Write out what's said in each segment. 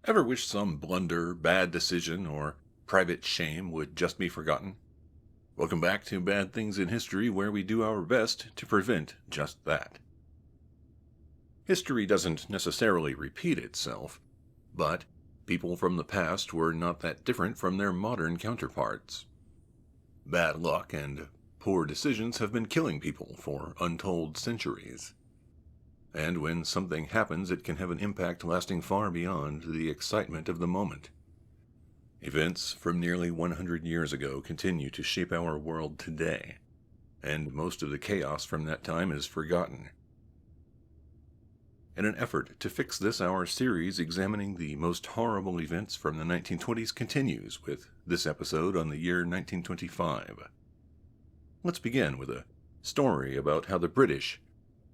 Ever wish some blunder, bad decision, or private shame would just be forgotten? Welcome back to Bad Things in History, where we do our best to prevent just that. History doesn't necessarily repeat itself, but people from the past were not that different from their modern counterparts. Bad luck and poor decisions have been killing people for untold centuries. And when something happens, it can have an impact lasting far beyond the excitement of the moment. Events from nearly 100 years ago continue to shape our world today, and most of the chaos from that time is forgotten. In an effort to fix this, our series examining the most horrible events from the 1920s continues with this episode on the year 1925. Let's begin with a story about how the British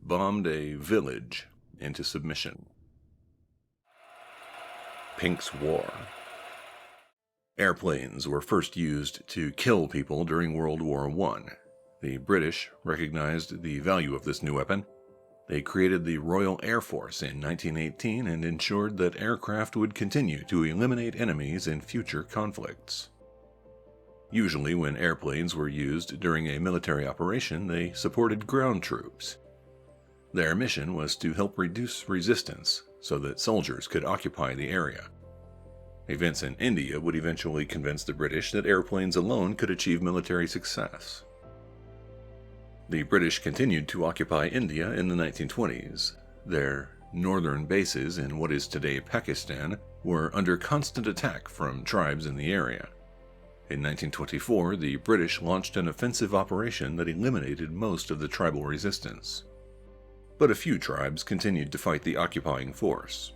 bombed a village into submission. Pink's War. Airplanes were first used to kill people during World War I. The British recognized the value of this new weapon. They created the Royal Air Force in 1918 and ensured that aircraft would continue to eliminate enemies in future conflicts. Usually, when airplanes were used during a military operation, they supported ground troops. Their mission was to help reduce resistance so that soldiers could occupy the area. Events in India would eventually convince the British that airplanes alone could achieve military success. The British continued to occupy India in the 1920s. Their northern bases in what is today Pakistan were under constant attack from tribes in the area. In 1924, the British launched an offensive operation that eliminated most of the tribal resistance. But a few tribes continued to fight the occupying force.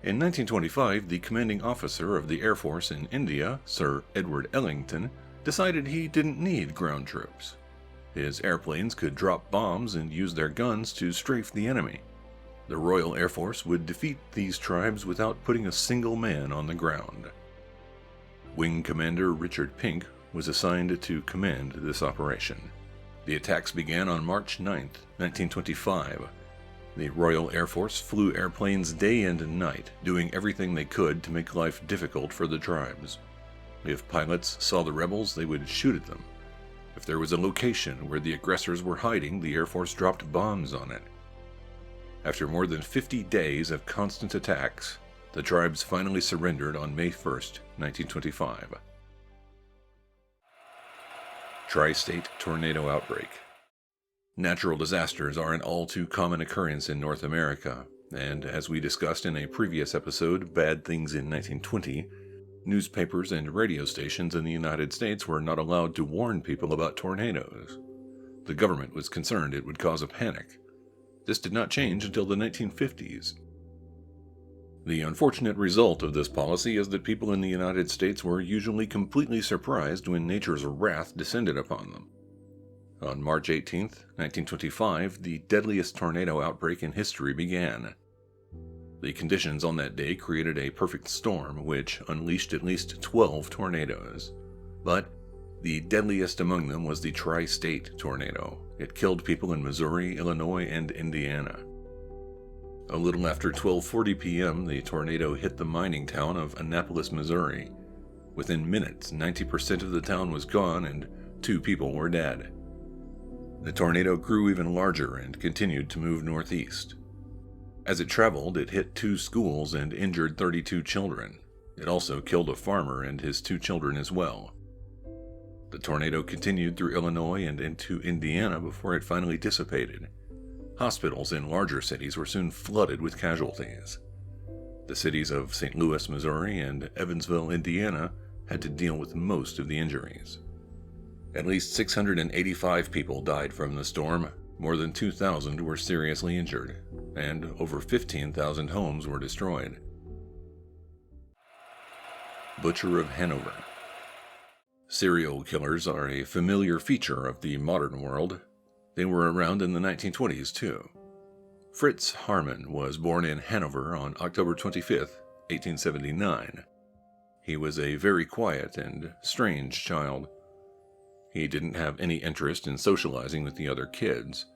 In 1925, the commanding officer of the Air Force in India, Sir Edward Ellington, decided he didn't need ground troops. His airplanes could drop bombs and use their guns to strafe the enemy. The Royal Air Force would defeat these tribes without putting a single man on the ground. Wing Commander Richard Pink was assigned to command this operation. The attacks began on March 9, 1925. The Royal Air Force flew airplanes day and night, doing everything they could to make life difficult for the tribes. If pilots saw the rebels, they would shoot at them. If there was a location where the aggressors were hiding, the Air Force dropped bombs on it. After more than 50 days of constant attacks, the tribes finally surrendered on May 1, 1925. Tri-State Tornado Outbreak. Natural disasters are an all-too-common occurrence in North America, and as we discussed in a previous episode, Bad Things in 1920, newspapers and radio stations in the United States were not allowed to warn people about tornadoes. The government was concerned it would cause a panic. This did not change until the 1950s. The unfortunate result of this policy is that people in the United States were usually completely surprised when nature's wrath descended upon them. On March 18, 1925, the deadliest tornado outbreak in history began. The conditions on that day created a perfect storm, which unleashed at least 12 tornadoes. But the deadliest among them was the Tri-State Tornado. It killed people in Missouri, Illinois, and Indiana. A little after 12:40 p.m., the tornado hit the mining town of Annapolis, Missouri. Within minutes, 90% of the town was gone and 2 people were dead. The tornado grew even larger and continued to move northeast. As it traveled, it hit 2 schools and injured 32 children. It also killed a farmer and his 2 children as well. The tornado continued through Illinois and into Indiana before it finally dissipated. Hospitals in larger cities were soon flooded with casualties. The cities of St. Louis, Missouri, and Evansville, Indiana, had to deal with most of the injuries. At least 685 people died from the storm, more than 2,000 were seriously injured, and over 15,000 homes were destroyed. Butcher of Hanover. Serial killers are a familiar feature of the modern world. They were around in the 1920s, too. Fritz Harmaan was born in Hanover on October 25, 1879. He was a very quiet and strange child. He didn't have any interest in socializing with the other kids.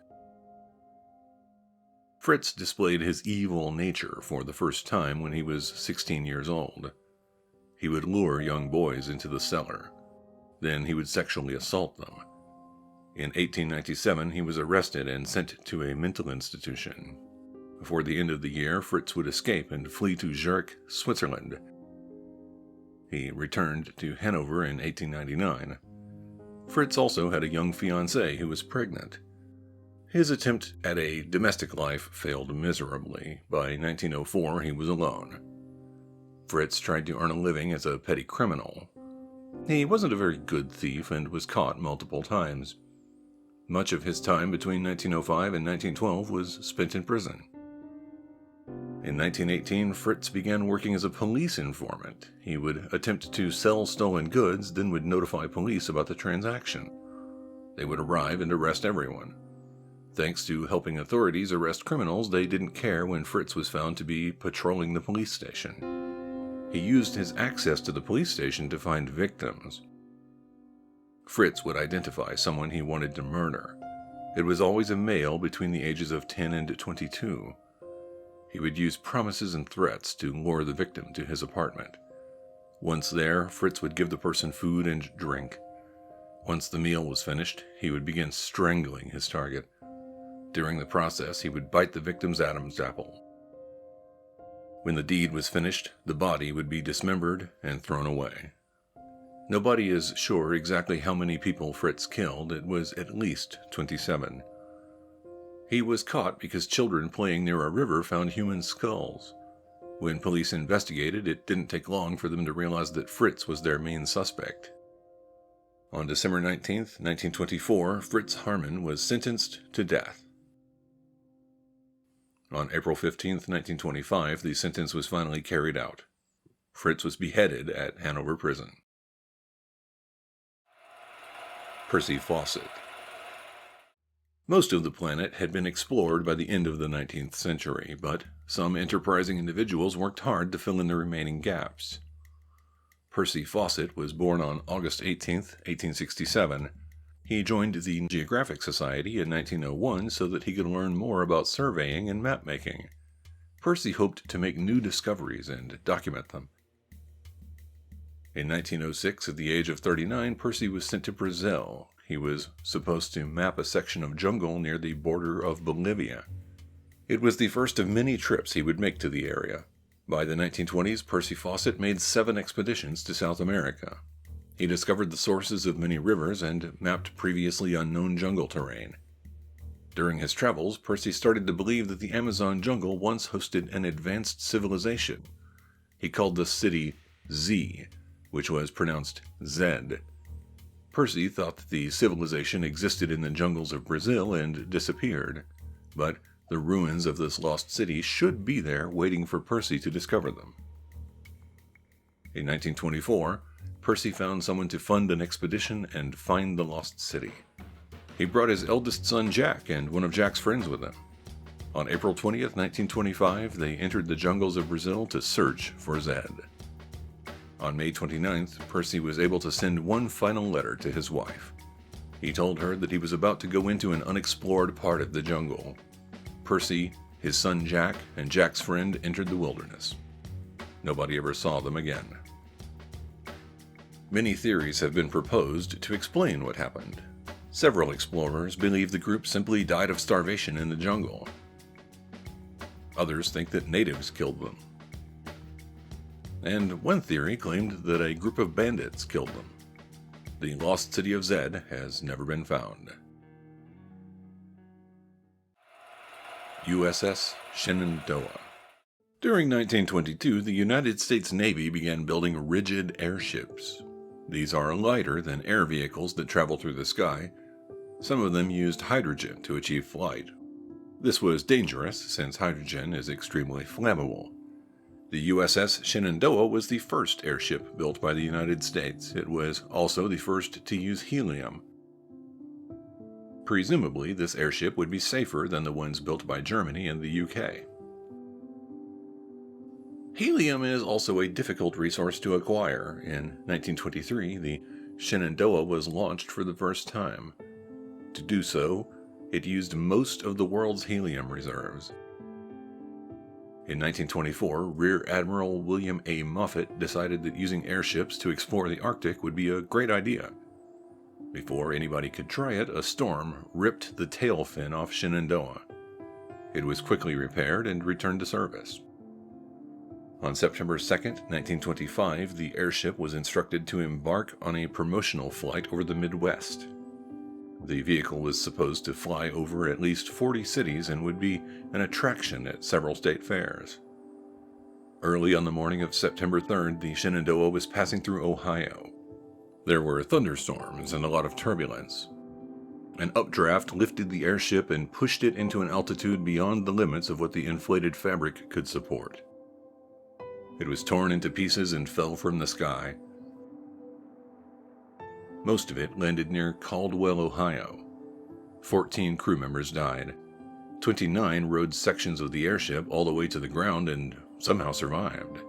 Fritz displayed his evil nature for the first time when he was 16 years old. He would lure young boys into the cellar. Then he would sexually assault them. In 1897, he was arrested and sent to a mental institution. Before the end of the year, Fritz would escape and flee to Zurich, Switzerland. He returned to Hanover in 1899. Fritz also had a young fiancée who was pregnant. His attempt at a domestic life failed miserably. By 1904, he was alone. Fritz tried to earn a living as a petty criminal. He wasn't a very good thief and was caught multiple times. Much of his time between 1905 and 1912 was spent in prison. In 1918, Fritz began working as a police informant. He would attempt to sell stolen goods, then would notify police about the transaction. They would arrive and arrest everyone. Thanks to helping authorities arrest criminals, they didn't care when Fritz was found to be patrolling the police station. He used his access to the police station to find victims. Fritz would identify someone he wanted to murder. It was always a male between the ages of 10 and 22. He would use promises and threats to lure the victim to his apartment. Once there, Fritz would give the person food and drink. Once the meal was finished, he would begin strangling his target. During the process, he would bite the victim's Adam's apple. When the deed was finished, the body would be dismembered and thrown away. Nobody is sure exactly how many people Fritz killed. It was at least 27. He was caught because children playing near a river found human skulls. When police investigated, it didn't take long for them to realize that Fritz was their main suspect. On December 19, 1924, Fritz Harmaan was sentenced to death. On April 15, 1925, the sentence was finally carried out. Fritz was beheaded at Hanover Prison. Percy Fawcett. Most of the planet had been explored by the end of the 19th century, but some enterprising individuals worked hard to fill in the remaining gaps. Percy Fawcett was born on August 18, 1867. He joined the Geographic Society in 1901 so that he could learn more about surveying and map-making. Percy hoped to make new discoveries and document them. In 1906, at the age of 39, Percy was sent to Brazil. He was supposed to map a section of jungle near the border of Bolivia. It was the first of many trips he would make to the area. By the 1920s, Percy Fawcett made 7 expeditions to South America. He discovered the sources of many rivers and mapped previously unknown jungle terrain. During his travels, Percy started to believe that the Amazon jungle once hosted an advanced civilization. He called the city Z, which was pronounced Zed. Percy thought that the civilization existed in the jungles of Brazil and disappeared, but the ruins of this lost city should be there waiting for Percy to discover them. In 1924, Percy found someone to fund an expedition and find the lost city. He brought his eldest son Jack and one of Jack's friends with him. On April 20th, 1925, they entered the jungles of Brazil to search for Zed. On May 29th, Percy was able to send one final letter to his wife. He told her that he was about to go into an unexplored part of the jungle. Percy, his son Jack, and Jack's friend entered the wilderness. Nobody ever saw them again. Many theories have been proposed to explain what happened. Several explorers believe the group simply died of starvation in the jungle. Others think that natives killed them. And one theory claimed that a group of bandits killed them. The lost city of Zed has never been found. USS Shenandoah. During 1922, the United States Navy began building rigid airships. These are lighter than air vehicles that travel through the sky. Some of them used hydrogen to achieve flight. This was dangerous since hydrogen is extremely flammable. The USS Shenandoah was the first airship built by the United States. It was also the first to use helium. Presumably, this airship would be safer than the ones built by Germany and the UK. Helium is also a difficult resource to acquire. In 1923, the Shenandoah was launched for the first time. To do so, it used most of the world's helium reserves. In 1924, Rear Admiral William A. Moffett decided that using airships to explore the Arctic would be a great idea. Before anybody could try it, a storm ripped the tail fin off Shenandoah. It was quickly repaired and returned to service. On September 2, 1925, the airship was instructed to embark on a promotional flight over the Midwest. The vehicle was supposed to fly over at least 40 cities and would be an attraction at several state fairs. Early on the morning of September 3rd, the Shenandoah was passing through Ohio. There were thunderstorms and a lot of turbulence. An updraft lifted the airship and pushed it into an altitude beyond the limits of what the inflated fabric could support. It was torn into pieces and fell from the sky. Most of it landed near Caldwell, Ohio. 14 crew members died. 29 rode sections of the airship all the way to the ground and somehow survived.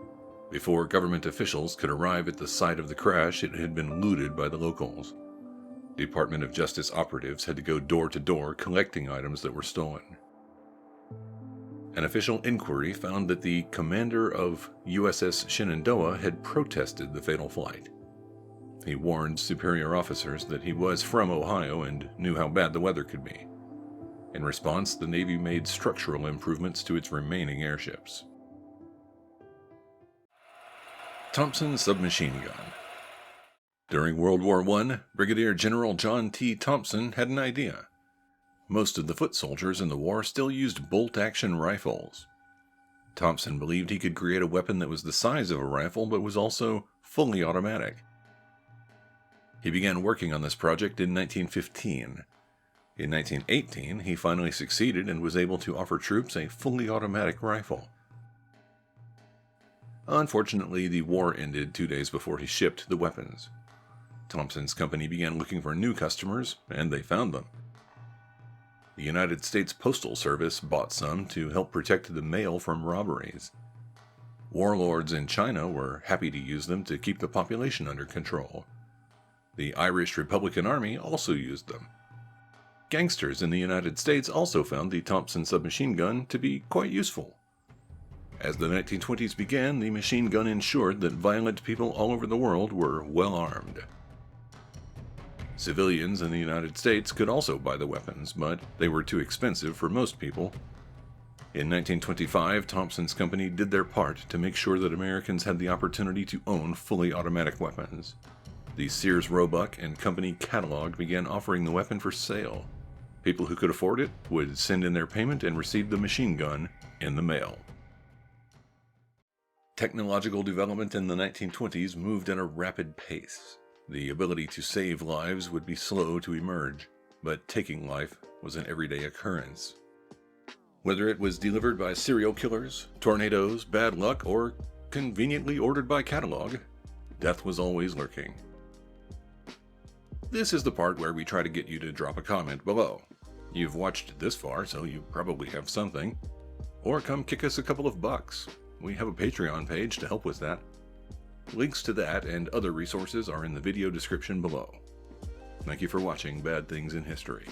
Before government officials could arrive at the site of the crash, it had been looted by the locals. Department of Justice operatives had to go door to door collecting items that were stolen. An official inquiry found that the commander of USS Shenandoah had protested the fatal flight. He warned superior officers that he was from Ohio and knew how bad the weather could be. In response, the Navy made structural improvements to its remaining airships. Thompson submachine gun. During World War I, Brigadier General John T. Thompson had an idea. Most of the foot soldiers in the war still used bolt-action rifles. Thompson believed he could create a weapon that was the size of a rifle but was also fully automatic. He began working on this project in 1915. In 1918, he finally succeeded and was able to offer troops a fully automatic rifle. Unfortunately, the war ended 2 days before he shipped the weapons. Thompson's company began looking for new customers, and they found them. The United States Postal Service bought some to help protect the mail from robberies. Warlords in China were happy to use them to keep the population under control. The Irish Republican Army also used them. Gangsters in the United States also found the Thompson submachine gun to be quite useful. As the 1920s began, the machine gun ensured that violent people all over the world were well armed. Civilians in the United States could also buy the weapons, but they were too expensive for most people. In 1925, Thompson's company did their part to make sure that Americans had the opportunity to own fully automatic weapons. The Sears Roebuck and Company catalog began offering the weapon for sale. People who could afford it would send in their payment and receive the machine gun in the mail. Technological development in the 1920s moved at a rapid pace. The ability to save lives would be slow to emerge, but taking life was an everyday occurrence. Whether it was delivered by serial killers, tornadoes, bad luck, or conveniently ordered by catalog, death was always lurking. This is the part where we try to get you to drop a comment below. You've watched this far, so you probably have something. Or come kick us a couple of bucks. We have a Patreon page to help with that. Links to that and other resources are in the video description below. Thank you for watching Bad Things in History.